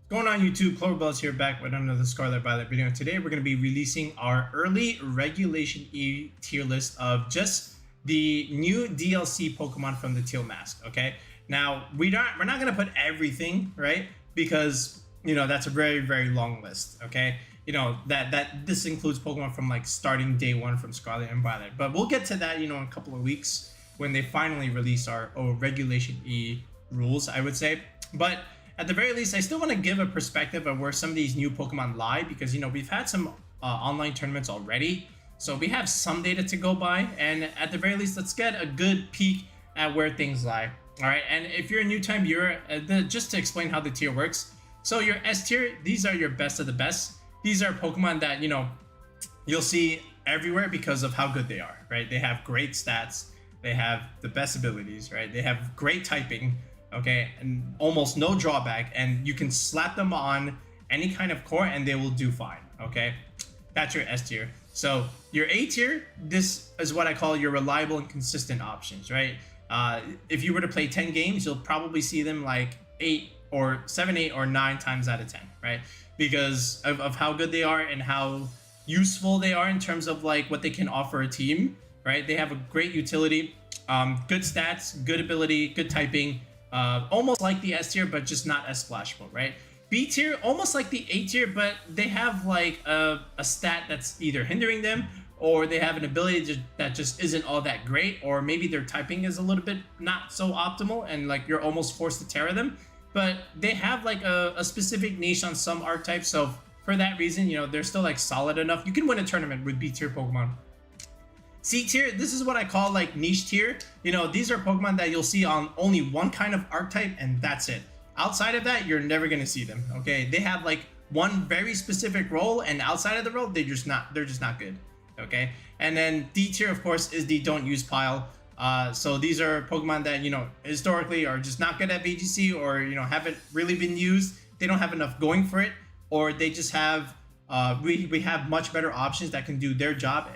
Going on YouTube, Cloverbell's here back with another Scarlet Violet video. Today we're going to be releasing our early regulationE tier list of just the new DLC Pokemon from the Teal mask. Okay, now we're not going to put everything, right? Because that's a very long list. Okay, that this includes Pokemon from like starting day one from Scarlet and Violet. But we'll get to that in a couple of weeks when they finally release our regulationE rules, I would say. But at the very least, I still want to give a perspective of where some of these new Pokemon lie, because we've had some online tournaments already, so we have some data to go by, and at the very least, let's get a good peek at where things lie. All right, and if you're a new time viewer, just to explain how the tier works. So your S tier, these are your best of the best. These are Pokemon that you'll see everywhere because of how good they are, right? They have great stats, they have the best abilities, right? They have great typing. Okay, and almost no drawback, and you can slap them on any kind of core and they will do fine. Okay, that's your S tier. So your A tier, this is what I call your reliable and consistent options, right? If you were to play 10 games, you'll probably see them like 7, 8, or 9 times out of 10, right? Because of how good they are and how useful they are in terms of like what they can offer a team, right? They have a great utility, good stats, good ability, good typing. Almost like the S tier, but just not as splashable, right? B tier, almost like the A tier, but they have like a stat that's either hindering them, or they have an ability that just isn't all that great, or maybe their typing is a little bit not so optimal, and like you're almost forced to Terra them. But they have like a specific niche on some archetypes, so for that reason, they're still like solid enough. You can win a tournament with B tier Pokemon. C tier, this is what I call like niche tier. These are Pokemon that you'll see on only one kind of archetype, and that's it. Outside of that, you're never gonna see them. Okay, they have like one very specific role, and outside of the role, they're just not good. Okay, and then D tier, of course, is the don't use pile. So these are Pokemon that historically are just not good at VGC, or haven't really been used. They don't have enough going for it, or they just have we have much better options that can do their job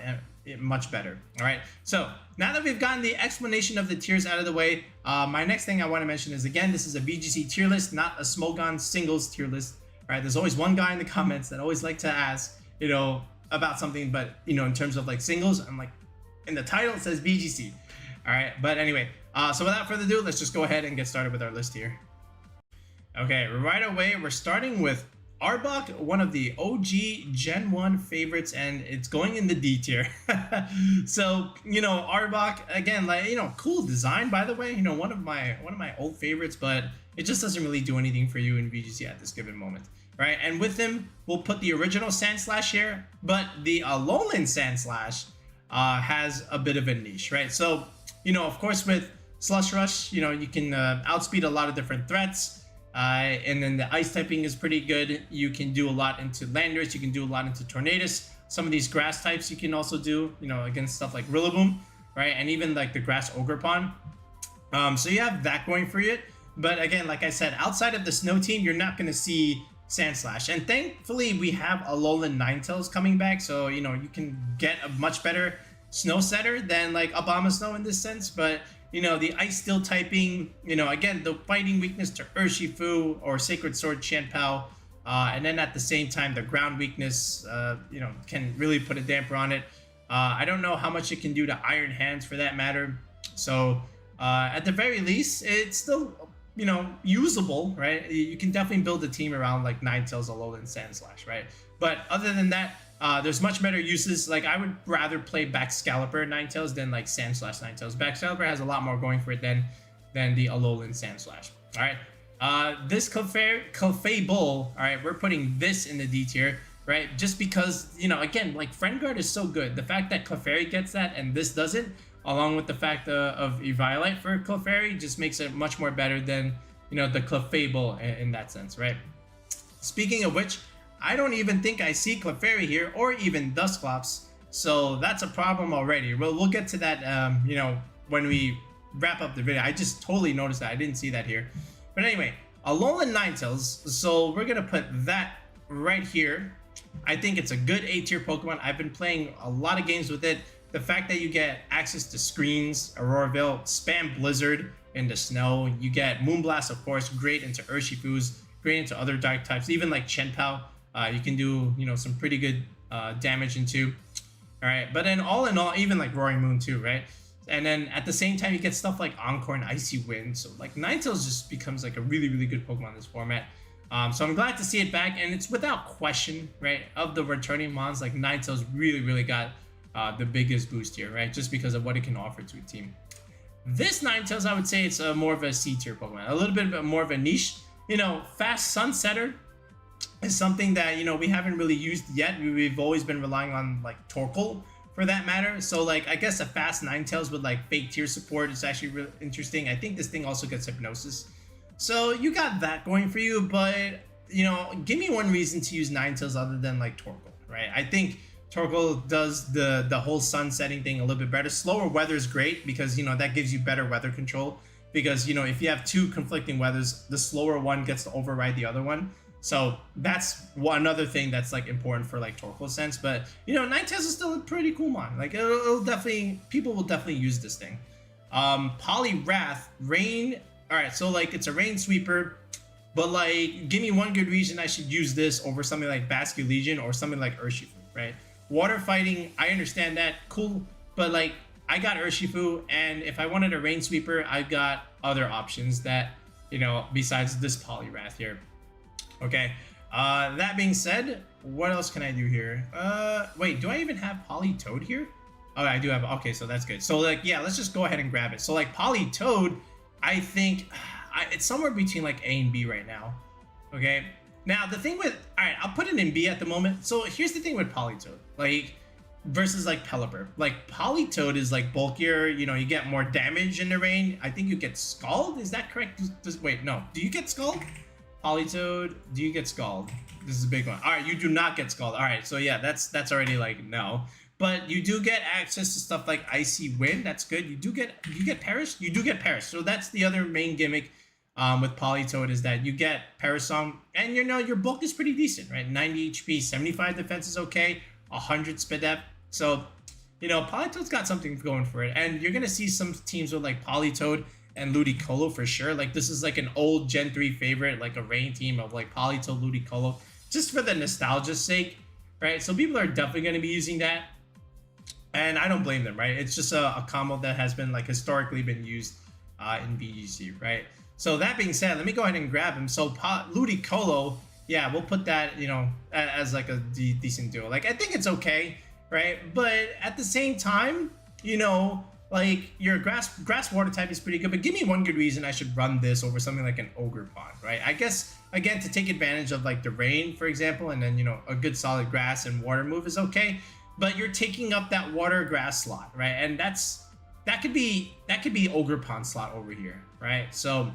much better. All right, so now that we've gotten the explanation of the tiers out of the way, my next thing I want to mention is, again, this is a VGC tier list, not a Smogon singles tier list. Right, there's always one guy in the comments that always like to ask about something, but in terms of like singles, I'm like, in the title it says VGC. All right, but anyway, so without further ado, let's just go ahead and get started with our list here. Okay, right away we're starting with Arbok, one of the OG Gen 1 favorites, and it's going in the D tier. So, Arbok, again, like, cool design, by the way, one of my old favorites, but it just doesn't really do anything for you in VGC at this given moment, right? And with him, we'll put the original Sandslash here, but the Alolan Sandslash has a bit of a niche, right? So, of course, with Slush Rush, you can outspeed a lot of different threats. And then the ice typing is pretty good. You can do a lot into Landers, you can do a lot into Tornadus. Some of these grass types you can also do, against stuff like Rillaboom, right? And even like the grass Ogerpon. So you have that going for you. But again, like I said, outside of the snow team, you're not going to see Sandslash. And thankfully, we have Alolan Ninetales coming back. So, you can get a much better snow setter than like Abomasnow in this sense. But the Ice Steel typing, again, the fighting weakness to Urshifu or Sacred Sword Chanpao, and then at the same time, the ground weakness, can really put a damper on it. I don't know how much it can do to Iron Hands for that matter. So at the very least, it's still, usable, right? You can definitely build a team around like Ninetales, Alolan, Sandslash, right? But other than that, there's much better uses. Like, I would rather play Baxcalibur Ninetales than like Sandslash Ninetales. Baxcalibur has a lot more going for it than the Alolan Sandslash. All right, this Clefable, all right, we're putting this in the D tier, right? Just because, again, like Friend Guard is so good. The fact that Clefairy gets that and this doesn't, along with the fact of Eviolite for Clefairy, just makes it much more better than the Clefable in that sense, right? Speaking of which, I don't even think I see Clefairy here, or even Dusclops, so that's a problem already. Well, we'll get to that, when we wrap up the video. I just totally noticed that. I didn't see that here. But anyway, Alolan Ninetales, so we're going to put that right here. I think it's a good A tier Pokemon. I've been playing a lot of games with it. The fact that you get access to screens, Auroraville, spam Blizzard in the snow, you get Moonblast, of course, great into Urshifu's great into other dark types. Even like Chenpao, you can do, you know, some pretty good damage into. All right, but then all in all, even like Roaring Moon too, right? And then at the same time, you get stuff like Encore and Icy Wind. So like Ninetales just becomes like a really, really good Pokemon in this format. So I'm glad to see it back, and it's without question, right? Of the returning mons, like Ninetales really, really got the biggest boost here, right? Just because of what it can offer to a team. This Ninetales, I would say it's more of a C tier Pokemon, a little bit more of a niche. You know, Fast Sunsetter is something that, you know, we haven't really used yet. We've always been relying on like Torkoal for that matter. So like, I guess a fast Ninetales with like fake tier support is actually really interesting. I think this thing also gets Hypnosis. So you got that going for you, but, you know, give me one reason to use Ninetales other than like Torkoal, right? I think Torkoal does the whole sun setting thing a little bit better. Slower weather is great because, you know, that gives you better weather control. Because, you know, if you have two conflicting weathers, the slower one gets to override the other one. So that's one other thing that's like important for like Torkoal sense. But, you know, Ninetales is still a pretty cool mon. Like it'll definitely, people will definitely use this thing. Poliwrath, Rain. All right, so like it's a Rain Sweeper, but like give me one good reason I should use this over something like Basculegion or something like Urshifu, right? Water fighting, I understand that, cool, but like I got Urshifu, and if I wanted a Rain Sweeper, I've got other options that, you know, besides this Poliwrath here. Okay, that being said, what else can I do here? Wait, do I even have Politoed here? Oh, I do have, okay, so that's good. So like, yeah, let's just go ahead and grab it. So like Politoed, I think it's somewhere between like A and B right now. Okay, now the thing with, all right, I'll put it in B at the moment. So here's the thing with Politoed, like versus like Pelipper. Like Politoed is like bulkier, you know, you get more damage in the rain. I think you get Scald, is that correct? Wait, no, do you get Scald? Politoed, do you get Scald? This is a big one. All right, you do not get Scald. All right, so yeah, that's already like no. But you do get access to stuff like Icy Wind. That's good. You get Perish. You do get Perish. So that's the other main gimmick with Politoed is that you get Perish Song, and you know your bulk is pretty decent, right? 90 HP, 75 defense is okay, 100 speed depth. So, you know, Politoed's got something going for it, and you're gonna see some teams with like Politoed and Ludicolo for sure. Like this is like an old Gen 3 favorite, like a Rain team of like Politoed, Ludicolo, just for the nostalgia's sake, right? So people are definitely gonna be using that. And I don't blame them, right? It's just a combo that has been like historically been used in VGC, right? So that being said, let me go ahead and grab him. So Ludicolo, yeah, we'll put that, you know, as like a decent duo. Like I think it's okay, right? But at the same time, you know, like your grass water type is pretty good. But give me one good reason I should run this over something like an Ogerpon, right? I guess again to take advantage of like the rain, for example, and then, you know, a good solid grass and water move is okay. But you're taking up that water grass slot, right? And that could be Ogerpon slot over here, right? So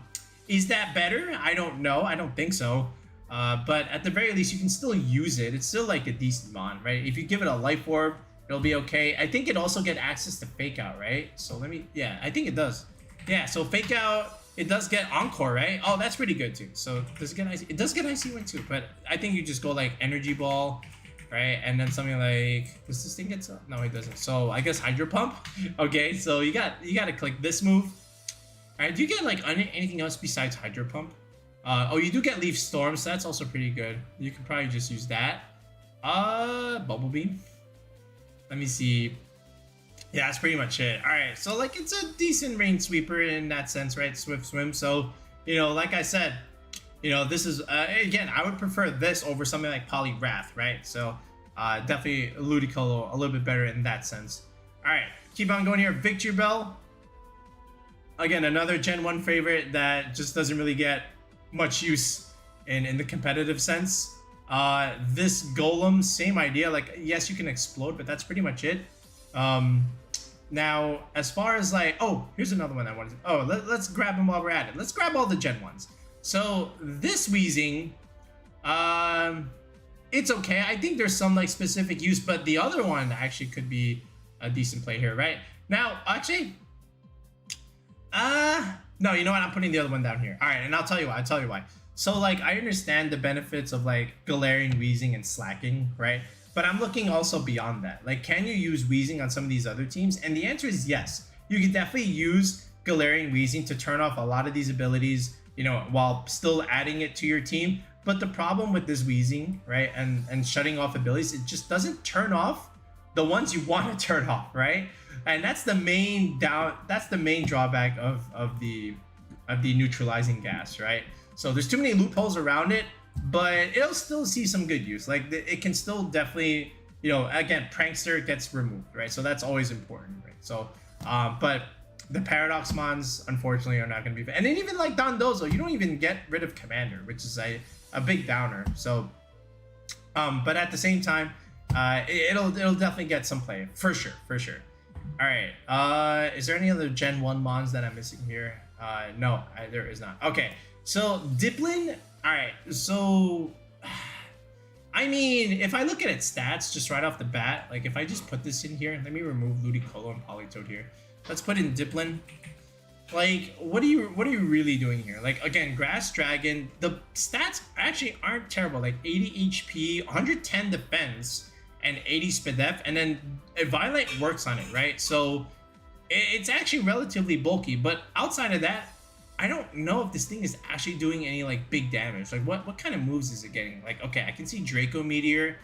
is that better? I don't know. I don't think so. But at the very least, you can still use it. It's still like a decent mon, right? If you give it a Life Orb, it'll be okay. I think it also get access to Fake Out, right? So let me, yeah, I think it does. Yeah, so Fake Out, it does get Encore, right? Oh, that's pretty good too. So does it get Icy? It does get Icy Wind too, but I think you just go like Energy Ball, right? And then something like, does this thing get so? No, it doesn't. So I guess Hydro Pump. Okay, so you got to click this move. All right, do you get like anything else besides Hydro Pump? Oh, you do get Leaf Storm, so that's also pretty good. You can probably just use that. Bubble Beam. Let me see. Yeah, that's pretty much it. All right, so like it's a decent Rain Sweeper in that sense, right? Swift Swim. So, you know, like I said, you know, this is, again, I would prefer this over something like Poliwrath, right? So definitely Ludicolo a little bit better in that sense. All right, keep on going here. Victory Bell. Again, another Gen 1 favorite that just doesn't really get much use in the competitive sense. This Golem, same idea. Like, yes, you can explode, but that's pretty much it. Now, as far as like, oh, here's another one I wanted to, oh, let's grab them while we're at it. Let's grab all the Gen 1s. So this Weezing, it's okay. I think there's some like specific use, but the other one actually could be a decent play here, right? Now, actually, no, you know what? I'm putting the other one down here. All right, and I'll tell you why. So like, I understand the benefits of like Galarian Weezing and slacking, right? But I'm looking also beyond that. Like, can you use Weezing on some of these other teams? And the answer is yes. You can definitely use Galarian Weezing to turn off a lot of these abilities you know, while still adding it to your team. But the problem with this Weezing, right, and shutting off abilities, it just doesn't turn off the ones you want to turn off, right? And that's the main drawback of the neutralizing gas, right? So there's too many loopholes around it, but it'll still see some good use. Like it can still definitely, you know, again, Prankster gets removed, right? So that's always important, right? So, but the Paradox Mons, unfortunately, are not going to be. And then even like Dondozo, you don't even get rid of Commander, which is a big downer. So, but at the same time, it'll definitely get some play for sure. All right. Is there any other Gen 1 Mons that I'm missing here? No, there is not. Okay. So Dipplin. All right. So, I mean, if I look at its stats just right off the bat, like if I just put this in here, let me remove Ludicolo and Politoed here. Let's put in Dipplin. Like, what are you really doing here? Like, again, Grass Dragon, the stats actually aren't terrible. Like 80 HP, 110 defense, and 80 SPDF, and then Violent works on it, right? So it's actually relatively bulky, but outside of that, I don't know if this thing is actually doing any like big damage. Like what kind of moves is it getting? Like, okay, I can see Draco Meteor.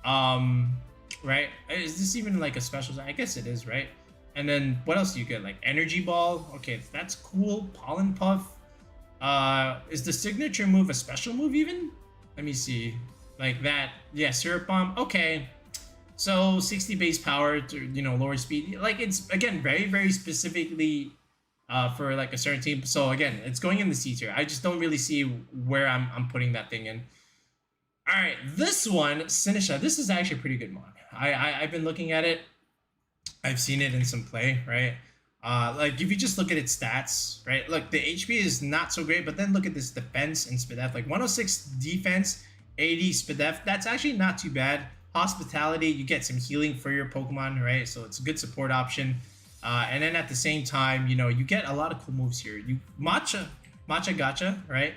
Right? Is this even like a special? I guess it is, right? And then what else do you get? Like Energy Ball. Okay, that's cool. Pollen Puff. Is the signature move a special move even? Let me see. Like that. Yeah, Syrup Bomb. Okay. So 60 base power to, you know, lower speed. Like it's again very, very specifically for like a certain team. So again, it's going in the C tier. I just don't really see where I'm putting that thing in. All right, this one, Sinistcha. This is actually a pretty good mod. I've been looking at it. I've seen it in some play, right? Like if you just look at its stats, right? Look, the HP is not so great, but then look at this defense and SPDF. Like 106 defense, 80 SPDF. That's actually not too bad. Hospitality, you get some healing for your Pokemon, right? So it's a good support option. And then at the same time, you know, you get a lot of cool moves here. You Matcha Gotcha, right?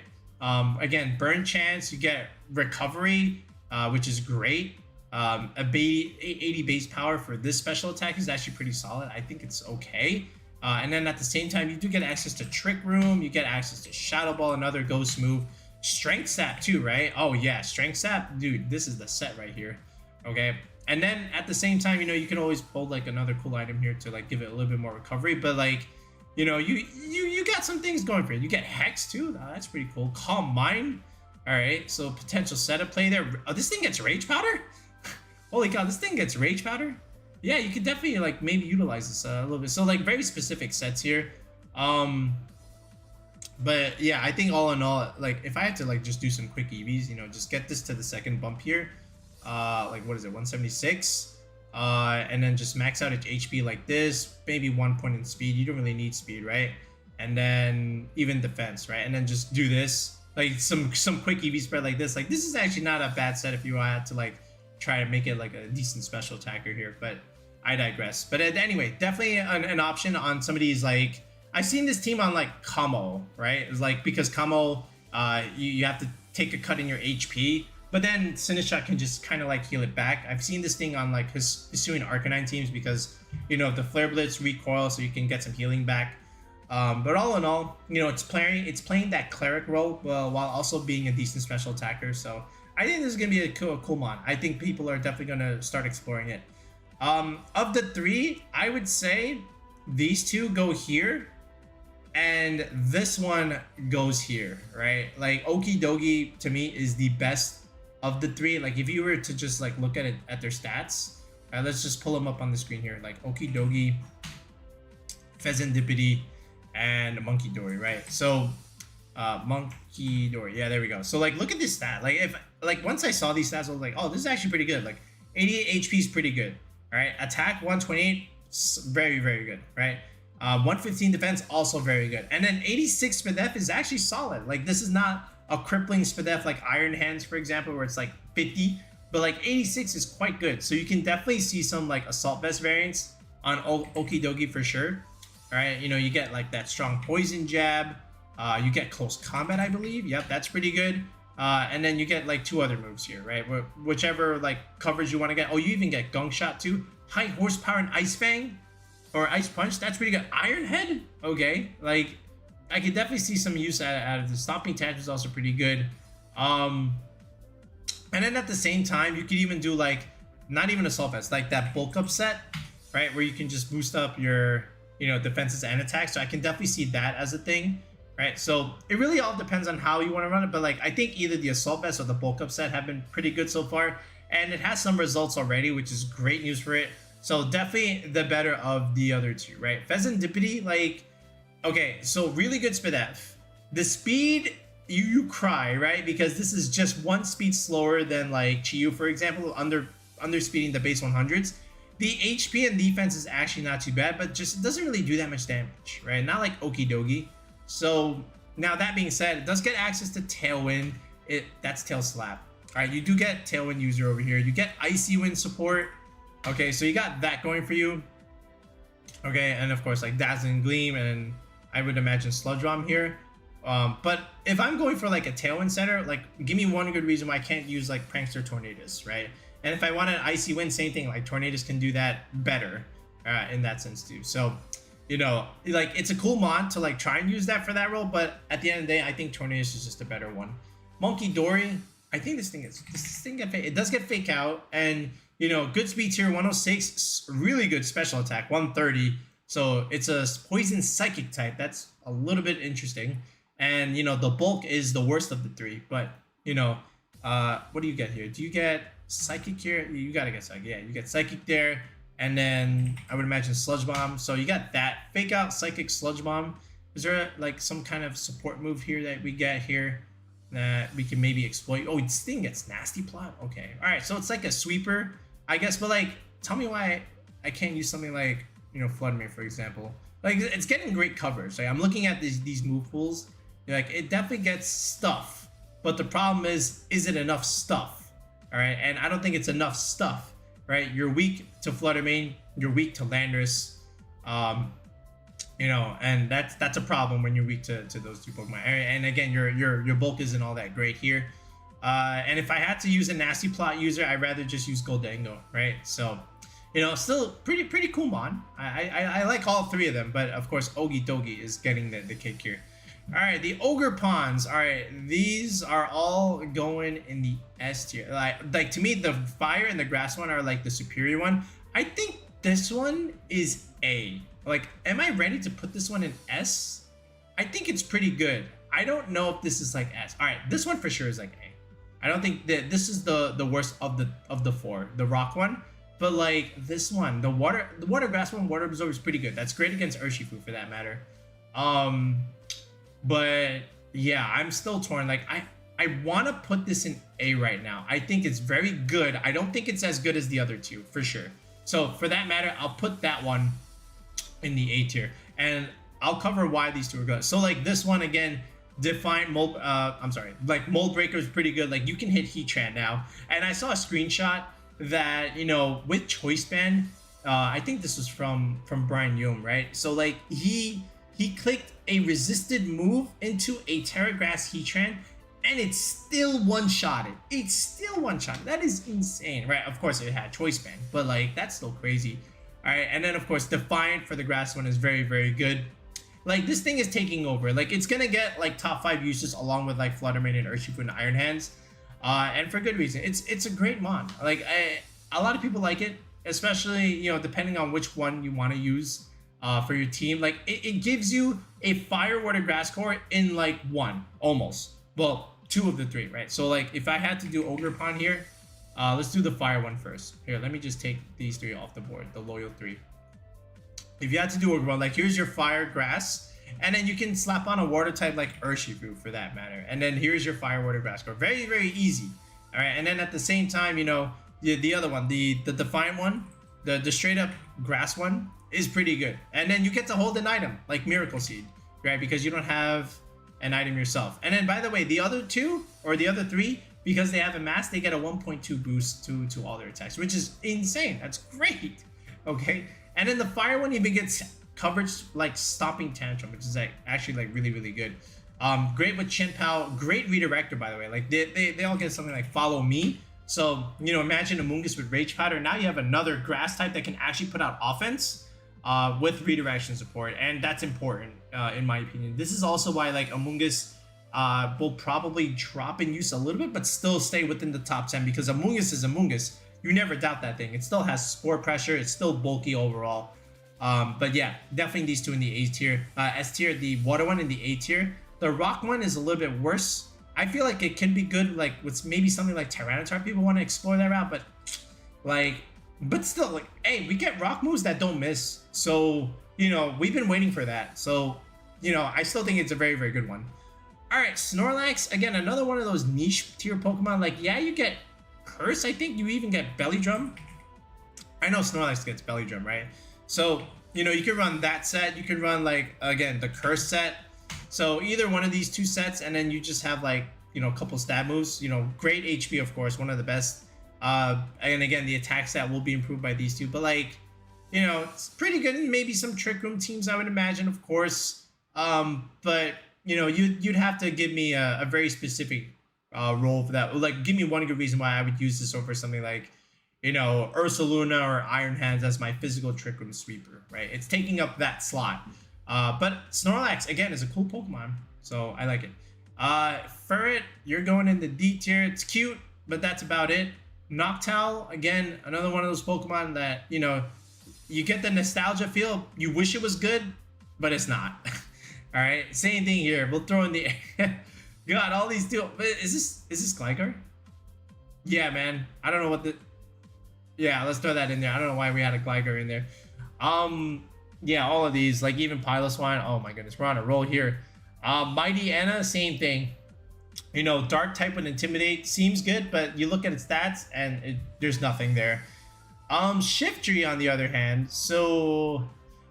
Again, burn chance, you get recovery, which is great. A 80 base power for this special attack is actually pretty solid. I think it's okay. And then at the same time, you do get access to Trick Room, you get access to Shadow Ball, another ghost move. Strength Sap too, right? Oh yeah, Strength Sap, dude, this is the set right here. Okay. And then at the same time, you know, you can always pull like another cool item here to like give it a little bit more recovery, but like, you know, you got some things going for it. You get Hex too. Oh, that's pretty cool. Calm Mind. All right, so potential setup play there. Oh, this thing gets Rage Powder? Holy cow, this thing gets Rage Powder? Yeah, you could definitely like maybe utilize this a little bit. So like very specific sets here. But yeah, I think all in all, like if I had to like just do some quick EVs, you know, just get this to the second bump here. Like what is it, 176? And then just max out its HP like this, maybe 1 point in speed. You don't really need speed, right? And then even defense, right? And then just do this, like some quick EV spread like this. Like this is actually not a bad set if you had to like try to make it like a decent special attacker here, but I digress. But anyway, definitely an option on some of these. Like I've seen this team on like Kommo-o, right? It's like because Kommo-o, you have to take a cut in your HP, but then Sinistcha can just kind of like heal it back. I've seen this thing on like Hisuian Arcanine teams because, you know, the Flare Blitz recoil, so you can get some healing back. But all in all, you know, it's playing that cleric role while also being a decent special attacker. So I think this is gonna be a cool mod. I think people are definitely gonna start exploring it. Of the three, I would say these two go here, and this one goes here, right? Like Okidogi to me is the best of the three. Like if you were to just like look at it at their stats, let's just pull them up on the screen here. Like Okidogi, Pheasantipity, and Monkey Dory, right? So Monkey Dory, yeah, there we go. So like look at this stat. Like if like once I saw these stats, I was like, oh, this is actually pretty good. Like 88 HP is pretty good. All right, attack 128, very, very good, right? 115 defense, also very good. And then 86 SPDF is actually solid. Like this is not a crippling SPDF like Iron Hands, for example, where it's like 50, but like 86 is quite good. So you can definitely see some like Assault Vest variants on Okidogi for sure. All right, you know, you get like that strong poison jab. You get close combat, I believe. Yep, that's pretty good. And then you get like two other moves here, right? Whichever like coverage you want to get. Oh, you even get Gunk Shot too. High horsepower and Ice Fang or Ice Punch. That's pretty good. Iron Head. Okay, like I could definitely see some use out of the Stomping Tantrum is also pretty good. And then at the same time, you could even do like not even Assault Vest, like that bulk up set, right? Where you can just boost up your defenses and attacks. So I can definitely see that as a thing, right? So it really all depends on how you want to run it. But like I think either the Assault Vest or the bulk up set have been pretty good so far, and it has some results already, which is great news for it. So definitely the better of the other two, right? Pheasantipity, like, okay, so really good Spadef. The speed, you cry, right? Because this is just one speed slower than like Chiyu, for example, under speeding the base 100s. The HP and defense is actually not too bad, but just doesn't really do that much damage, right? Not like Okidogi. So now that being said, it does get access to Tailwind. That's Tail Slap. All right, you do get Tailwind user over here. You get Icy Wind support. Okay, so you got that going for you. Okay, and of course like Dazzling Gleam, and I would imagine Sludge Bomb here. But if I'm going for like a Tailwind center, like give me one good reason why I can't use like Prankster Tornadus, right? And if I want an Icy Wind, same thing, like Tornadus can do that better in that sense too. So, like it's a cool mod to like try and use that for that role, but at the end of the day, I think Tornadus is just a better one. Monkey Dory, I think this thing it does get Fake Out, and good speed tier 106, really good special attack 130. So it's a poison psychic type. That's a little bit interesting. And the bulk is the worst of the three, but what do you get here? Do you get psychic here? You gotta get psychic. Yeah, you get psychic there, and then I would imagine Sludge Bomb. So you got that Fake Out, psychic, Sludge Bomb. Is there like some kind of support move here that we get here that we can maybe exploit? Oh, this thing gets Nasty Plot. Okay, all right. So it's like a sweeper, I guess. But like, tell me why I can't use something like Flood Me, for example. Like it's getting great coverage. Like I'm looking at these move pools. Like it definitely gets stuff, but the problem is it enough stuff? All right, and I don't think it's enough stuff, right? You're weak to Fluttermane, you're weak to Landorus, and that's a problem when you're weak to those two Pokemon. And again, your bulk isn't all that great here. And if I had to use a Nasty Plot user, I'd rather just use Goldango, right? So, still pretty cool mod. I like all three of them, but of course Ogidogi is getting the kick here. All right, the Ogerpons. All right, these are all going in the S tier. Like to me, the fire and the grass one are like the superior one. I think this one is A. Like, am I ready to put this one in S? I think it's pretty good. I don't know if this is like S. All right, this one for sure is like A. I don't think that this is the worst of the four. The rock one, but like this one, the water grass one, water absorb is pretty good. That's great against Urshifu for that matter. But yeah, I'm still torn. Like I want to put this in A right now. I think it's very good. I don't think it's as good as the other two for sure. So for that matter, I'll put that one in the A tier, and I'll cover why these two are good. So like this one again, Defiant Mold. Like Mold Breaker is pretty good. Like you can hit Heatran now, and I saw a screenshot that with Choice Band. I think this was from Brian Yum, right? So like he clicked a resisted move into a Terra Grass Heatran, and it's still one-shotted. It's still one-shotted. That is insane, right? Of course, it had Choice Band, but like that's still crazy. All right, and then of course, Defiant for the grass one is very, very good. Like this thing is taking over. Like it's gonna get like top 5 uses along with like Fluttermane and Urshifu and Iron Hands, and for good reason. It's a great mon. Like a lot of people like it, especially depending on which one you want to use. For your team, like it gives you a fire, water, grass core in like one, almost. Well, 2 of the 3, right? So like if I had to do Ogerpon here, let's do the fire one first. Here, let me just take these 3 off the board, the loyal 3. If you had to do Ogerpon, like here's your fire, grass, and then you can slap on a water type like Urshifu for that matter. And then here's your fire, water, grass core. Very, very easy. All right, and then at the same time, the other one, the Defiant one, the straight up grass one, is pretty good. And then you get to hold an item like Miracle Seed, right? Because you don't have an item yourself. And then by the way, the other 2 or the other 3, because they have a mask, they get a 1.2 boost to all their attacks, which is insane. That's great. Okay. And then the fire one even gets coverage like Stomping Tantrum, which is like actually like really, really good. Great with Chinpao, great redirector, by the way. Like they all get something like Follow Me. So, imagine Amoonguss with Rage Powder. Now you have another grass type that can actually put out offense. with redirection support, and that's important in my opinion. This is also why like Amoonguss will probably drop in use a little bit, but still stay within the top 10 because Amoonguss is Amoonguss. You never doubt that thing. It still has spore pressure. It's still bulky overall. But yeah, definitely these two in the A tier. S tier, the water one in the A tier. The rock one is a little bit worse. I feel like it can be good, like with maybe something like Tyranitar. People want to explore that route, but like, but still, like, hey, we get rock moves that don't miss. So, you know, we've been waiting for that. So, you know, I still think it's a very, very good one. All right, Snorlax, again, another one of those niche tier Pokemon. Like, yeah, you get Curse. I think you even get Belly Drum. I know Snorlax gets Belly Drum, right? So, you know, you can run that set. You can run, like, again, the Curse set. So either one of these two sets, and then you just have, like, you know, a couple stat moves. You know, great HP, of course, one of the best. And again, the attack stat will be improved by these two. But, like, you know, it's pretty good in maybe some Trick Room teams, I would imagine, of course. But, you know, you'd have to give me a very specific role for that. Like, give me one good reason why I would use this over something like, you know, Ursaluna or Iron Hands as my physical Trick Room sweeper, right? It's taking up that slot. But Snorlax, again, is a cool Pokemon, so I like it. Furret, you're going in the D tier. It's cute, but that's about it. Noctowl, again, another one of those Pokemon that, you know, you get the nostalgia feel. You wish it was good, but it's not. All right, same thing here. We'll throw in the God, all these two. Is this Gligar? Yeah, man. I don't know what the. Yeah, let's throw that in there. I don't know why we had a Gligar in there. Yeah, all of these, like even Piloswine. Oh my goodness, we're on a roll here. Mighty Anna, same thing. You know, Dark type would Intimidate seems good, but you look at its stats and there's nothing there. Shiftry on the other hand, so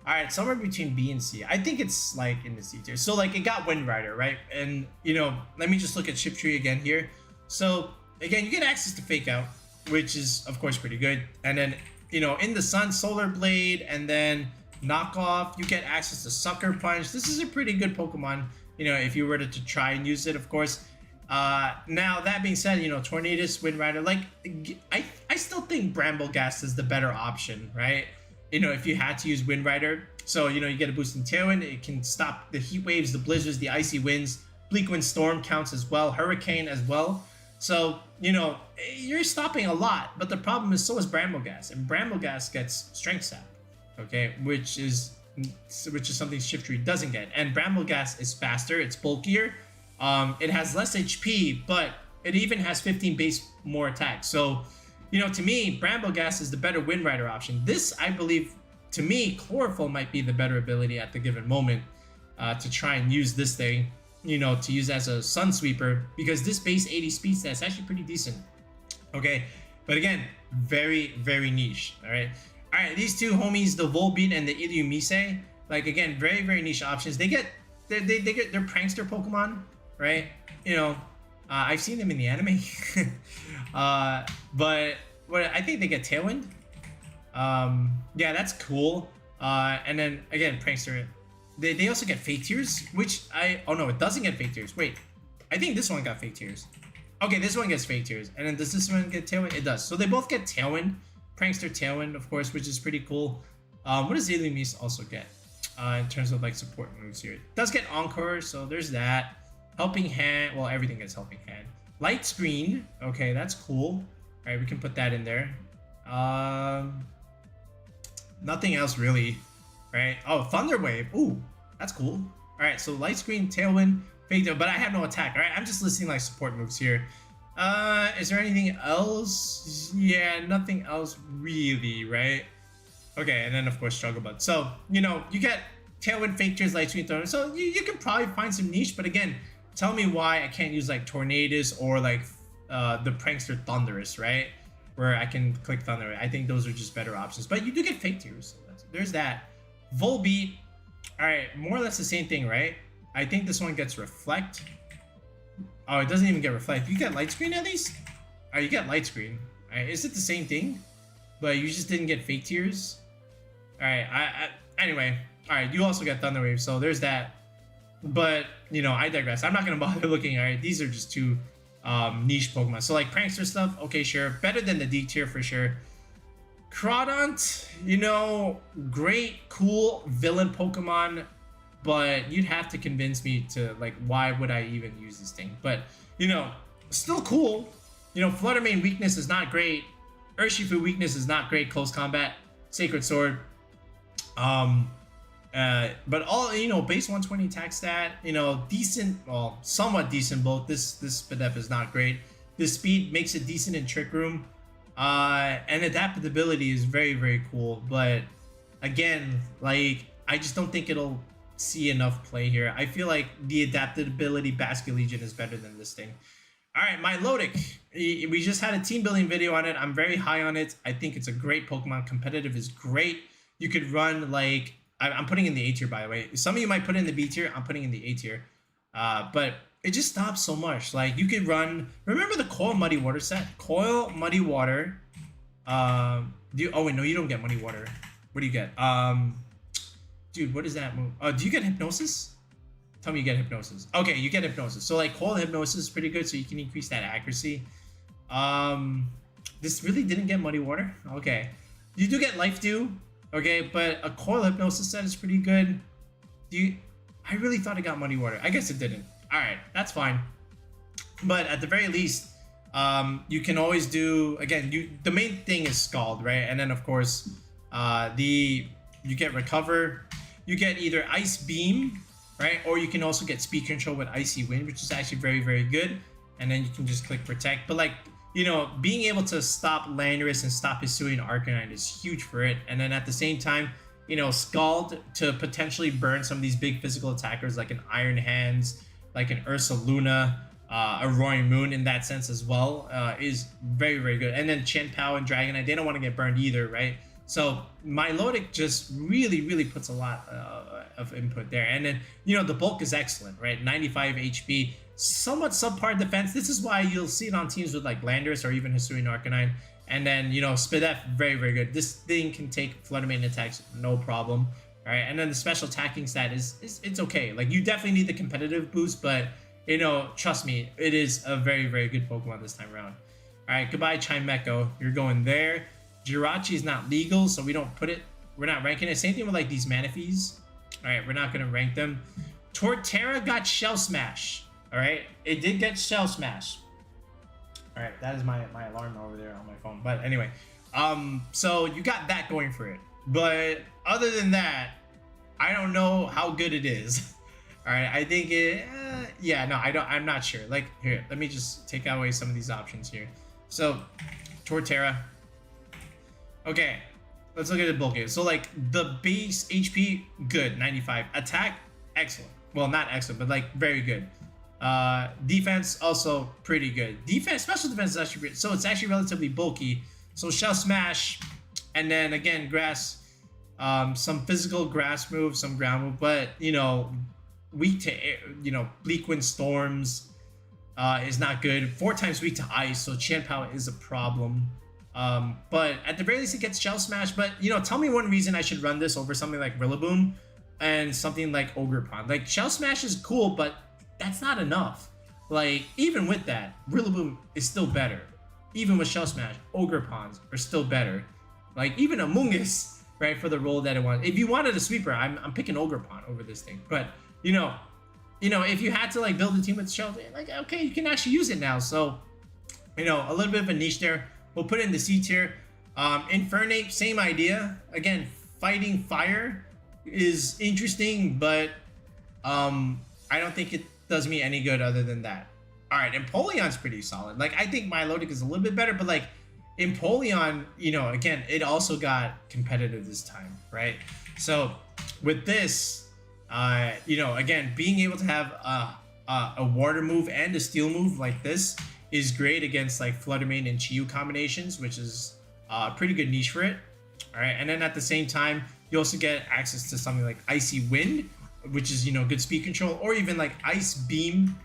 all right, somewhere between B and C. I think it's like in the C tier. So like it got Wind Rider, right? And you know, let me just look at Shiftry again here. So again, you get access to Fake Out, which is of course pretty good. And then, you know, in the Sun, Solar Blade, and then Knockoff, you get access to Sucker Punch. This is a pretty good Pokemon, you know, if you were to try and use it, of course. Now that being said, you know, Tornadus, Wind Rider, like I still think Brambleghast is the better option, right? You know, if you had to use Wind Rider. So, you know, you get a boost in Tailwind. It can stop the heat waves, the blizzards, the icy winds. Bleak Wind Storm counts as well. Hurricane as well. So, you know, you're stopping a lot. But the problem is so is Brambleghast. And Brambleghast gets Strength Sap. Okay, which is something Shiftry doesn't get. And Brambleghast is faster, it's bulkier, it has less HP, but it even has 15 base more attack. So, you know, to me, Brambleghast is the better Wind Rider option. This, I believe, to me, Chlorophyll might be the better ability at the given moment to try and use this thing, you know, to use as a Sun Sweeper, because this base 80 speed stat is actually pretty decent. Okay, but again, very, very niche, all right? All right, these two homies, the Volbeat and the Illumise, like again, very, very niche options. They get they're prankster Pokemon, right? You know, I've seen them in the anime, but what I think they get Tailwind. Yeah, that's cool. And then again, prankster. They also get Fake Tears, which oh no, it doesn't get Fake Tears. Wait, I think this one got Fake Tears. Okay, this one gets Fake Tears, and then does this one get Tailwind? It does. So they both get Tailwind. Prankster Tailwind, of course, which is pretty cool. What does Illumise also get in terms of like support moves here? It does get Encore, so there's that. Helping Hand, well, everything gets Helping Hand. Light Screen, okay, that's cool. All right, we can put that in there. Nothing else really, right? Oh, Thunder Wave, ooh, that's cool. All right, so Light Screen, Tailwind, Fake Tail, but I have no attack. All right, I'm just listing like support moves here. Is there anything else? Yeah, nothing else really, right? Okay, and then of course Struggle Bug. So, you know, you get Tailwind, Fake Tears, Light Screen, Thunder. So you can probably find some niche, but again, tell me why I can't use like Tornadus or like the Prankster Thunderous, right? Where I can click Thunder. I think those are just better options. But you do get Fake Tears. So there's that. Volbeat. All right, more or less the same thing, right? I think this one gets Reflect. Oh, it doesn't even get Reflect. You get Light Screen at least? Oh, you get Light Screen. All right, is it the same thing? But you just didn't get Fake Tears? All right, anyway. All right, you also get Thunder Wave, so there's that. But, you know, I digress. I'm not going to bother looking. All right, these are just two niche Pokemon. So, like, Prankster stuff, okay, sure. Better than the D tier for sure. Crawdont, you know, great, cool villain Pokemon, but you'd have to convince me to, like, why would I even use this thing? But, you know, still cool. You know, Fluttermane weakness is not great. Urshifu weakness is not great, close combat. Sacred Sword. But all, you know, base 120 attack stat, you know, decent, well, somewhat decent both. This Spadef is not great. This speed makes it decent in Trick Room. And adaptability is very, very cool. But again, like, I just don't think it'll see enough play here. I feel like the adaptability Basculegion is better than this thing. All right, Milotic. We just had a team building video on it. I'm very high on it. I think it's a great Pokemon. Competitive is great. You could run, like, I'm putting in the A tier, by the way. Some of you might put in the B tier. I'm putting in the A tier. But it just stops so much. Like, you could run, remember the Coil Muddy Water set? Coil Muddy Water. Oh wait, no, you don't get Muddy Water. What do you get? Dude, what is that move? Do you get Hypnosis? Tell me you get Hypnosis. Okay, you get Hypnosis. So, like, Coil Hypnosis is pretty good, so you can increase that accuracy. This really didn't get Muddy Water? Okay. You do get Life Dew, okay, but a Coil Hypnosis set is pretty good. I really thought it got Muddy Water. I guess it didn't. Alright, that's fine. But at the very least, you can always do, again, the main thing is Scald, right? And then, of course, you get Recover. You get either Ice Beam, right? Or you can also get Speed Control with Icy Wind, which is actually very, very good. And then you can just click Protect. But, like, you know, being able to stop Landorus and stop Hisuian Arcanine is huge for it. And then at the same time, you know, Scald to potentially burn some of these big physical attackers like an Iron Hands, like an Ursaluna, a Roaring Moon in that sense as well, is very, very good. And then Chien-Pao and Dragonite, they don't want to get burned either, right? So Milotic just really, really puts a lot of input there. And then, you know, the bulk is excellent, right? 95 HP, somewhat subpar defense. This is why you'll see it on teams with like Landorus or even Hisuian Arcanine. And then, you know, Spadef, very, very good. This thing can take Fluttermane attacks, no problem. All right, and then the special attacking stat is it's okay. Like, you definitely need the competitive boost, but, you know, trust me, it is a very, very good Pokemon this time around. All right, goodbye, Chimecho. You're going there. Jirachi is not legal, so we don't put it. We're not ranking it. Same thing with, like, these Manaphies. All right, we're not going to rank them. Torterra got Shell Smash. All right, it did get Shell Smash. All right, that is my alarm over there on my phone. But anyway, so you got that going for it. But other than that, I don't know how good it is. All right, I think it, yeah, no, I'm not sure. Like, here, let me just take away some of these options here. So, Torterra. Okay, let's look at the bulk here. So, like, the base HP, good, 95. Attack, excellent. Well, not excellent, but, like, very good. Defense, also pretty good. Defense, special defense is actually pretty, so it's actually relatively bulky. So, Shell Smash, and then, again, Grass, some physical grass moves, some ground move, but, you know, weak to air, you know, Bleak Wind Storms is not good. 4 times weak to ice, so Chien-Pao is a problem. But at the very least, it gets Shell Smash. But, you know, tell me one reason I should run this over something like Rillaboom and something like Ogerpon. Like, Shell Smash is cool, but that's not enough. Like, even with that, Rillaboom is still better. Even with Shell Smash, Ogerpons are still better. Like, even Amoonguss, right, for the role that it wants. If you wanted a sweeper, I'm picking Ogerpon over this thing. But, you know, if you had to, like, build a team with Shell, like, okay, you can actually use it now. So, you know, a little bit of a niche there. We'll put it in the C tier. Infernape, same idea. Again, fighting fire is interesting, but I don't think it does me any good other than that. All right, Empoleon's pretty solid. Like, I think Milotic is a little bit better, but, like, Empoleon, you know, again, it also got competitive this time, right? So with this, you know, again, being able to have a water move and a steel move like this is great against, like, Fluttermane and Chiyu combinations, which is a pretty good niche for it. All right, and then at the same time, you also get access to something like Icy Wind, which is, you know, good speed control, or even like Ice Beam.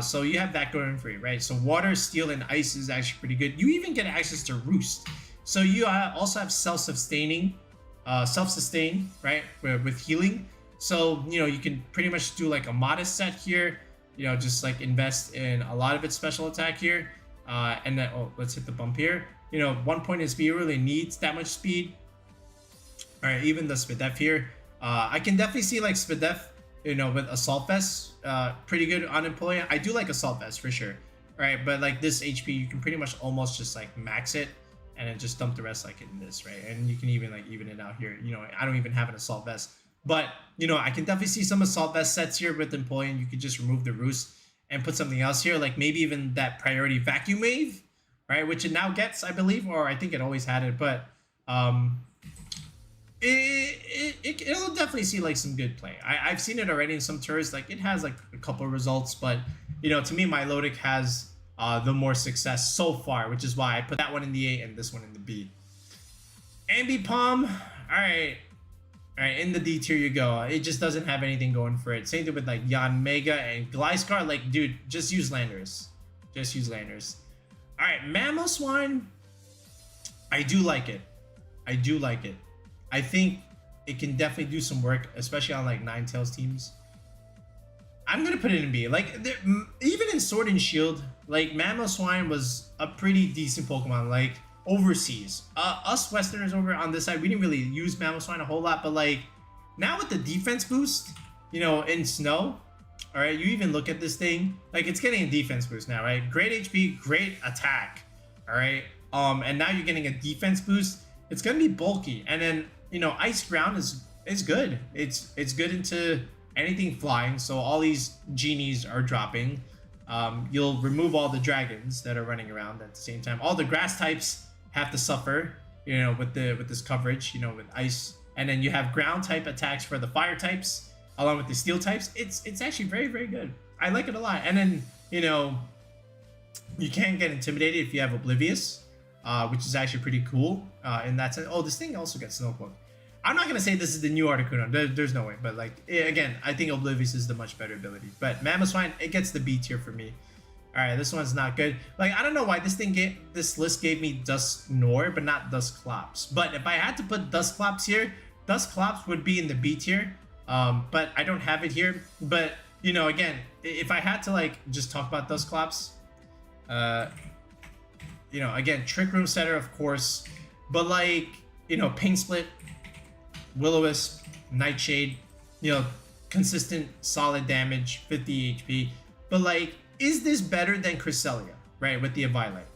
So you have that going for you, right? So water, steel, and ice is actually pretty good. You even get access to Roost. So you also have self-sustain, right, with healing. So, you know, you can pretty much do like a modest set here, you know, just like invest in a lot of its special attack here. And then, oh, let's hit the bump here. You know, 1 point in speed really needs that much speed. All right, even the Spidef here. I can definitely see like Spidef, you know, with Assault Vest, pretty good on Empoleon. I do like Assault Vest for sure. All right, but like this HP, you can pretty much almost just like max it and then just dump the rest like in this, right? And you can even like even it out here. You know, I don't even have an Assault Vest. But, you know, I can definitely see some Assault Vest sets here with Empoleon. You could just remove the Roost and put something else here, like maybe even that priority Vacuum Wave, right? Which it now gets, I believe, or I think it always had it. But it'll definitely see like some good play. I've seen it already in some tours. Like it has like a couple of results, but, you know, to me, Milotic has the more success so far, which is why I put that one in the A and this one in the B. Ambipom, all right. All right, in the D tier you go. It just doesn't have anything going for it. Same thing with like Yanmega and Gliscor. Like, dude, just use Landers. Just use Landers. All right, Mamoswine. I do like it. I do like it. I think it can definitely do some work, especially on like Ninetales teams. I'm gonna put it in B. Like, even in Sword and Shield, like Mamoswine was a pretty decent Pokemon. Like, overseas, us Westerners over on this side, we didn't really use Mamoswine a whole lot, but like now with the defense boost, you know, in snow, all right, you even look at this thing, like it's getting a defense boost now, right? Great HP, great attack, all right, and now you're getting a defense boost. It's gonna be bulky, and then, you know, Ice Ground is good. It's good into anything flying, so all these genies are dropping. You'll remove all the dragons that are running around at the same time. All the grass types have to suffer, you know, with this coverage, you know, with ice, and then you have ground type attacks for the fire types along with the steel types. It's actually very, very good. I like it a lot. And then, you know, you can get intimidated if you have Oblivious, which is actually pretty cool in that sense. Oh, this thing also gets Snowcloak. I'm not gonna say this is the new Articuno. There's no way, but like, again, I think Oblivious is the much better ability. But Mamoswine, it gets the B tier for me. All right, this one's not good. Like, I don't know why this list gave me Dusknoir, but not Dusclops. But if I had to put Dusclops here, Dusclops would be in the B tier. But I don't have it here. But, you know, again, if I had to like just talk about Dusclops, you know, again, Trick Room Setter, of course, but like, you know, Pain Split, Will-O-Wisp, Nightshade, you know, consistent solid damage, 50 HP. But like, is this better than Cresselia, right, with the Violet?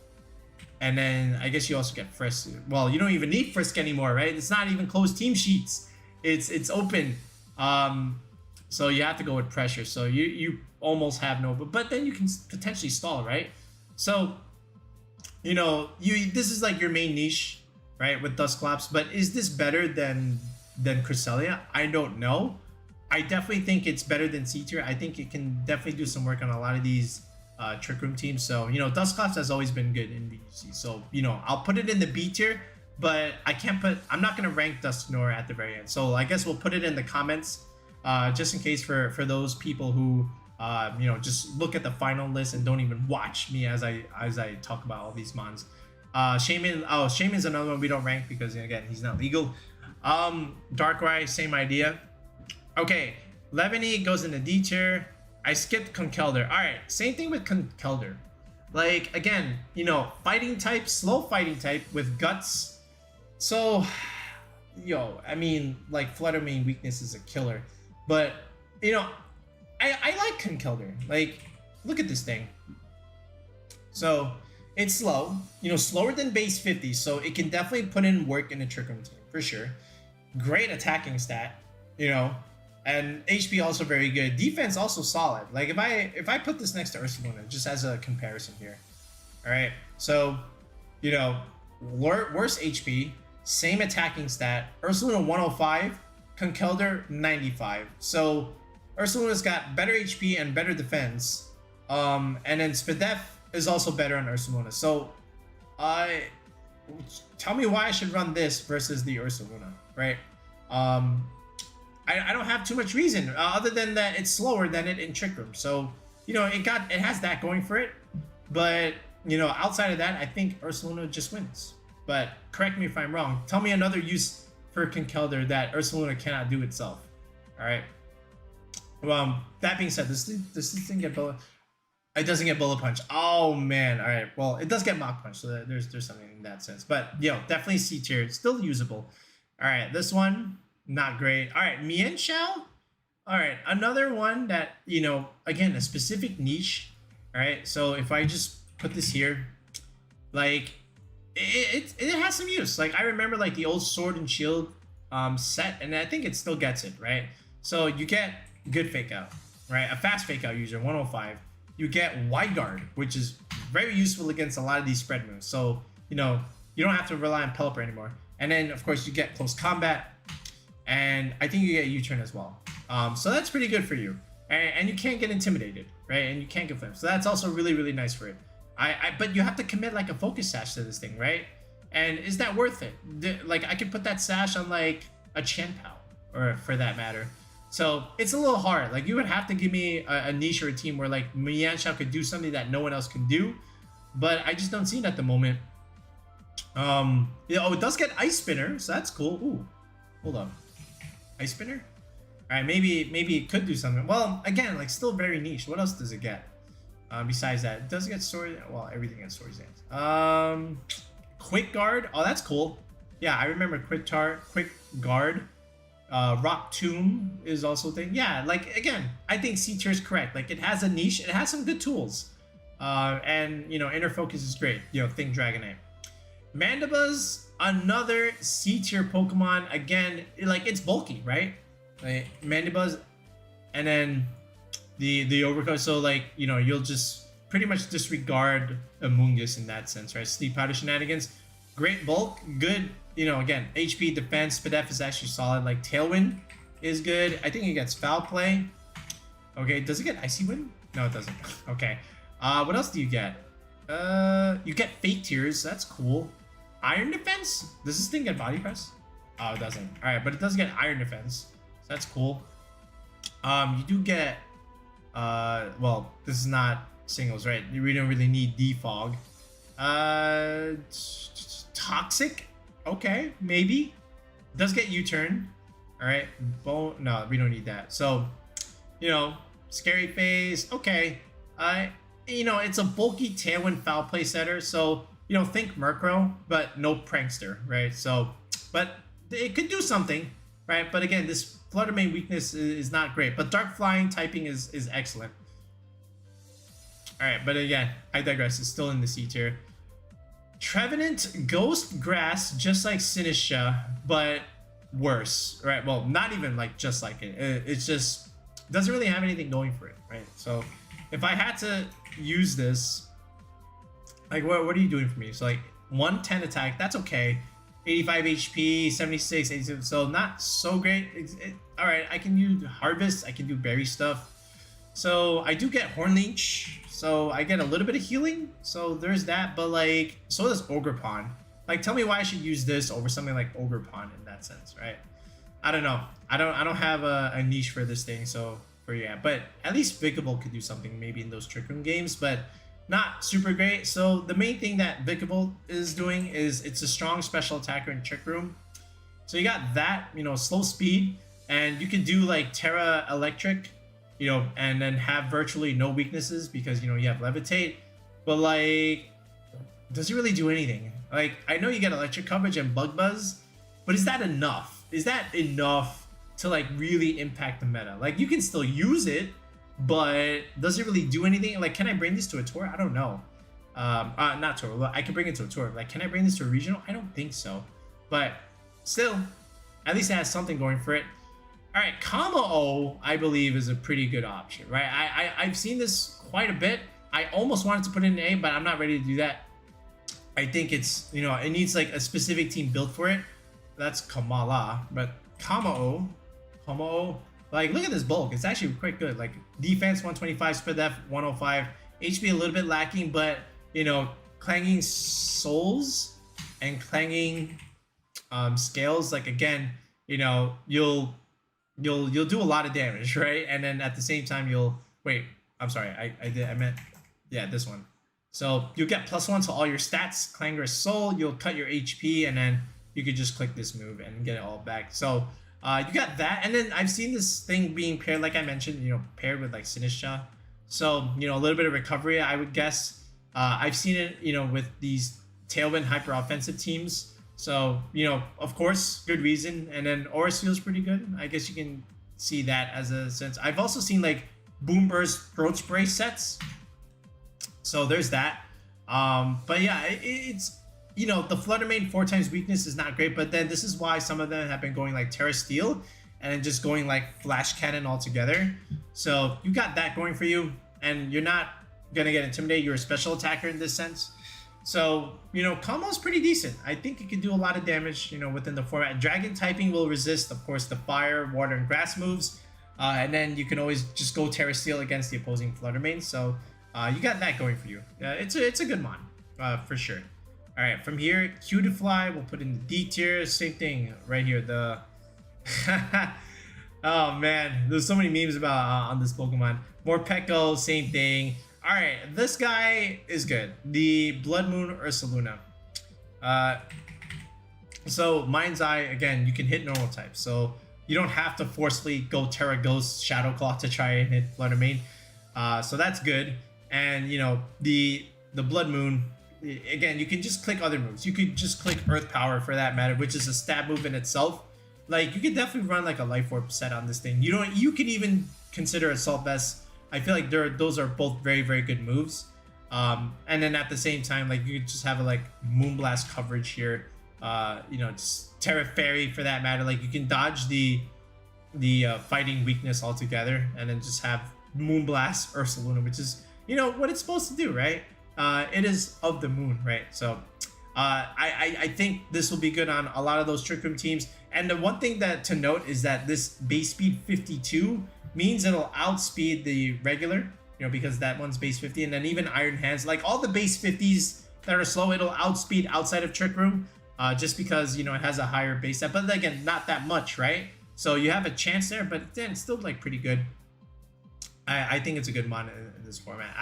And then I guess you also get Frisk. Well, you don't even need Frisk anymore, right? It's not even closed team sheets. It's open. So you have to go with Pressure. So you almost have no, but then you can potentially stall, right? So, you know, this is like your main niche, right, with Dusclops. But is this better than Cresselia? I don't know. I definitely think it's better than C tier. I think it can definitely do some work on a lot of these Trick Room teams. So, you know, Dusclops has always been good in VGC. So, you know, I'll put it in the B tier, but I'm not going to rank Dusknoir at the very end. So I guess we'll put it in the comments just in case for those people who, you know, just look at the final list and don't even watch me as I talk about all these mons. Shaman's another one we don't rank because, again, he's not legal. Darkrai, same idea. Okay, Leaveney goes in the D tier. I skipped Conkeldurr. Alright, same thing with Conkeldurr. Like, again, you know, fighting type, slow fighting type with guts. So, yo, I mean, like, Flutter Mane weakness is a killer. But, you know, I like Conkeldurr. Like, look at this thing. So, it's slow. You know, slower than base 50. So, it can definitely put in work in a Trick Room team, for sure. Great attacking stat, you know. And HP also very good. Defense also solid. Like if I put this next to Ursaluna, just as a comparison here. Alright, so, you know, worse HP, same attacking stat. Ursaluna 105, Conkeldurr 95. So Ursaluna's got better HP and better defense. And then Spidef is also better on Ursaluna. So tell me why I should run this versus the Ursaluna, right? I don't have too much reason other than that it's slower than it in Trick Room. So, you know, it has that going for it. But, you know, outside of that, I think Ursaluna just wins. But correct me if I'm wrong. Tell me another use for Conkeldurr that Ursaluna cannot do itself. All right. That being said, this thing get better. It doesn't get bullet punch. Oh man. All right. Well, it does get mock punch, so there's something in that sense. But definitely C tier. It's still usable. All right. This one not great. All right. Mian Shao. All right. Another one that again a specific niche. All right. So if I just put this here, like it has some use. Like I remember like the old Sword and Shield set, and I think it still gets it right. So you get good fake out, right? A fast fake out user 105. You get wide guard, which is very useful against a lot of these spread moves. So you don't have to rely on Pelipper anymore. And then of course you get close combat, and I think you get U-turn as well. So that's pretty good for you, and you can't get intimidated, right? And you can't get flipped. So that's also really really nice for it. But you have to commit like a focus sash to this thing, right? And is that worth it? Like I could put that sash on like a Chien-Pao, or for that matter. So it's a little hard. Like you would have to give me a niche or a team where like Mian Shao could do something that no one else can do, but I just don't see it at the moment. It does get Ice Spinner, so that's cool. Ooh, hold on, Ice Spinner. All right, maybe it could do something. Well, again, like still very niche. What else does it get? Besides that, it does get Sword. Well, everything gets Sword Dance. Quick Guard. Oh, that's cool. Yeah, I remember Quick Guard. Rock Tomb is also a thing. Yeah, like again, I think C tier is correct. Like it has a niche, it has some good tools, and Inner Focus is great. Think Dragonite. Mandibuzz, another C tier Pokemon. Again, like it's bulky, right? Like Mandibuzz, and then the overcoat. So like you'll just pretty much disregard Amoonguss in that sense, right? Sleep Powder shenanigans. Great bulk, good. Again, HP, defense, Spadef is actually solid. Like Tailwind is good. I think it gets Foul Play. Okay, does it get Icy Wind? No, it doesn't. Okay. What else do you get? You get Fake Tears. That's cool. Iron Defense? Does this thing get Body Press? Oh, it doesn't. All right, but it does get Iron Defense. So that's cool. You do get. Well, this is not singles, right? We don't really need Defog. Toxic. Okay, maybe. Does get U-turn. Alright. No, we don't need that. So, Scary Face. Okay. It's a bulky Tailwind Foul Play setter. So, think Murkrow, but no Prankster, right? So, but it could do something, right? But again, this Flutter Mane weakness is not great. But Dark Flying typing is excellent. Alright, but again, I digress. It's still in the C tier. Trevenant Ghost Grass, just like Sinistcha, but worse, right? Well, not even like just like it. It's just doesn't really have anything going for it, right? So if I had to use this, like what are you doing for me? So like 110 attack, that's okay. 85 HP, 76, 87, so not so great. All right, I can do Harvest, I can do berry stuff. So I do get Hornleech. So I get a little bit of healing, so there's that, but like, so does Ogerpon. Like, tell me why I should use this over something like Ogerpon in that sense, right? I don't know. I don't have a niche for this thing, so but at least Vikable could do something maybe in those Trick Room games, but not super great. So the main thing that Vikable is doing is it's a strong special attacker in Trick Room. So you got that, slow speed, and you can do like Terra Electric, and then have virtually no weaknesses because, you have Levitate. But, like, does it really do anything? Like, I know you get Electric Coverage and Bug Buzz, but is that enough? Is that enough to, like, really impact the meta? Like, you can still use it, but does it really do anything? Like, can I bring this to a tour? I don't know. Not tour. I can bring it to a tour. Like, can I bring this to a regional? I don't think so. But still, at least it has something going for it. All right, Kommo-o, I believe, is a pretty good option, right? I've seen this quite a bit. I almost wanted to put it in A, but I'm not ready to do that. I think it's, it needs like a specific team built for it. That's Kamala, but Kommo-o, like, look at this bulk. It's actually quite good. Like, defense 125, Spread F 105, HP a little bit lacking, but, Clanging Souls and Clanging Scales, like, again, you'll do a lot of damage, right? And then at the same time, I'm sorry, I meant, yeah, this one. So you'll get +1 to all your stats, Clangorous Soul, you'll cut your HP, and then you could just click this move and get it all back. So you got that, and then I've seen this thing being paired, like I mentioned, paired with like Sinistcha. So, you know, a little bit of recovery, I would guess. I've seen it, you know, with these Tailwind hyper offensive teams. So, you know, of course, good reason. And then Oris feels pretty good. I guess you can see that as a sense. I've also seen like Boom Burst Throat Spray sets. So there's that. But yeah, it's, you know, the Fluttermane 4 times weakness is not great, but then this is why some of them have been going like Terra Steel and then just going like Flash Cannon altogether. So you got that going for you, and you're not gonna get intimidated. You're a special attacker in this sense. So, you know, Kommo-o's pretty decent. I think it can do a lot of damage, you know, within the format. Dragon typing will resist, of course, the fire, water, and grass moves. And then you can always just go Terra Steel against the opposing Fluttermane. So you got that going for you. It's a good mon, for sure. All right, from here, Cutifly, we'll put in the D tier. Same thing right here. The oh man, there's so many memes about on this Pokemon. Morpeko, same thing. All right, this guy is good. The Blood Moon Ursaluna. So Mind's Eye, again, you can hit normal types. So you don't have to forcefully go Terra Ghost, Shadow Claw to try and hit Fluttermane. So that's good. And you know, the Blood Moon, again, you can just click other moves. You could just click Earth Power for that matter, which is a stab move in itself. Like, you could definitely run like a Life Orb set on this thing. You could even consider Assault Vest. I feel like those are both very, very good moves. And then at the same time, like, you could just have a like Moonblast coverage here. You know, just Terra Fairy for that matter. Like, you can dodge the fighting weakness altogether, and then just have Moonblast Ursaluna, which is, you know, what it's supposed to do, right? It is of the moon, right? So I think this will be good on a lot of those Trick Room teams. And the one thing that to note is that this base speed 52 means it'll outspeed the regular, you know, because that one's base 50. And then even Iron Hands, like all the base 50s that are slow, it'll outspeed outside of Trick Room, just because, you know, it has a higher base set. But again, not that much, right? So you have a chance there, but then it's still like pretty good. I think it's a good mon in this format.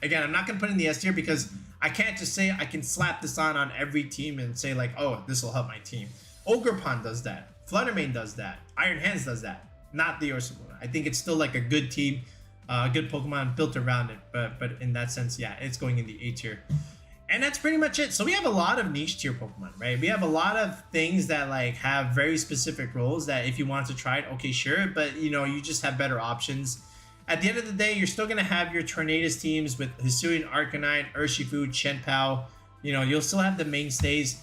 Again, I'm not going to put in the S tier because I can't just say I can slap this on every team and say like, oh, this will help my team. Ogerpon does that. Fluttermane does that. Iron Hands does that. Not the Ursaluna. I think it's still like a good team, a good Pokemon built around it. But in that sense, yeah, it's going in the A tier. And that's pretty much it. So we have a lot of niche tier Pokemon, right? We have a lot of things that like have very specific roles that if you want to try it, okay, sure. But you know, you just have better options. At the end of the day, you're still going to have your Tornadus teams with Hisuian Arcanine, Urshifu, Shenpao. You know, you'll still have the mainstays.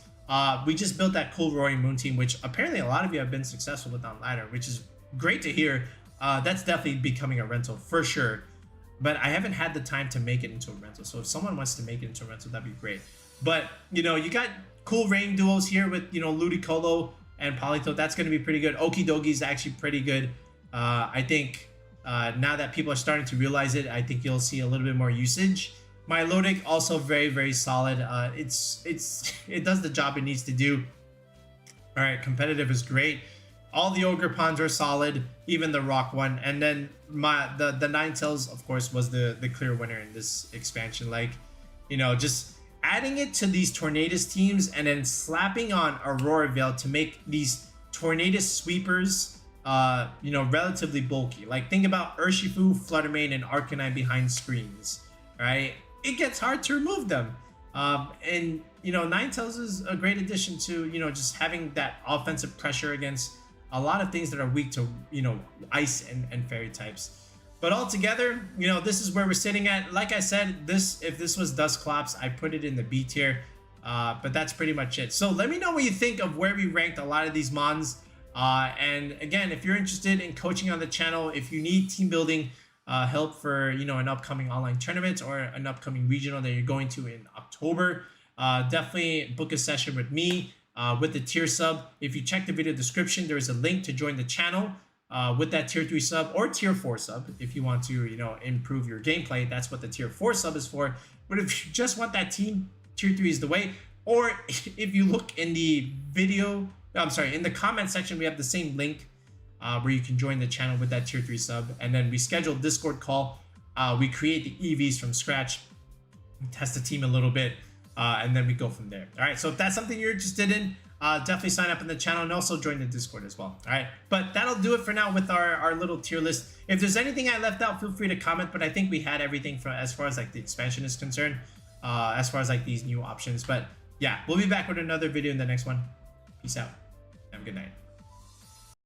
We just built that cool Roaring Moon team, which apparently a lot of you have been successful with on ladder, which is great to hear. That's definitely becoming a rental for sure. But I haven't had the time to make it into a rental. So if someone wants to make it into a rental, that'd be great. But, you know, you got cool rain duos here with, you know, Ludicolo and Politoed. That's going to be pretty good. Okidogi is actually pretty good. I think... now that people are starting to realize it, I think you'll see a little bit more usage. Milotic also very, very solid. It does the job it needs to do. All right, competitive is great. All the Ogerpons are solid, even the rock one. And then the Ninetales, of course, was the clear winner in this expansion. Like, you know, just adding it to these Tornadus teams and then slapping on Aurora Veil to make these Tornadus sweepers, you know, relatively bulky. Like, think about Urshifu, Fluttermane, and Arcanine behind screens, right? It gets hard to remove them. And, you know, Ninetales is a great addition to, you know, just having that offensive pressure against a lot of things that are weak to, you know, ice and fairy types. But altogether, you know, this is where we're sitting at. Like I said, if this was Dusclops, I put it in the B tier. But that's pretty much it. So let me know what you think of where we ranked a lot of these mons. And again, if you're interested in coaching on the channel, if you need team building help for, you know, an upcoming online tournament or an upcoming regional that you're going to in October, definitely book a session with me with the tier sub. If you check the video description, there is a link to join the channel with that tier 3 sub or tier 4 sub. If you want to, you know, improve your gameplay, that's what the tier 4 sub is for. But if you just want that team, tier 3 is the way. Or if you look in the video, I'm sorry, in the comment section, we have the same link where you can join the channel with that tier 3 sub. And then we schedule Discord call. We create the EVs from scratch, test the team a little bit, and then we go from there. All right, so if that's something you're interested in, definitely sign up in the channel and also join the Discord as well. All right, but that'll do it for now with our little tier list. If there's anything I left out, feel free to comment, but I think we had everything from as far as like the expansion is concerned, as far as like these new options. But yeah, we'll be back with another video in the next one. Peace out. Have a good night.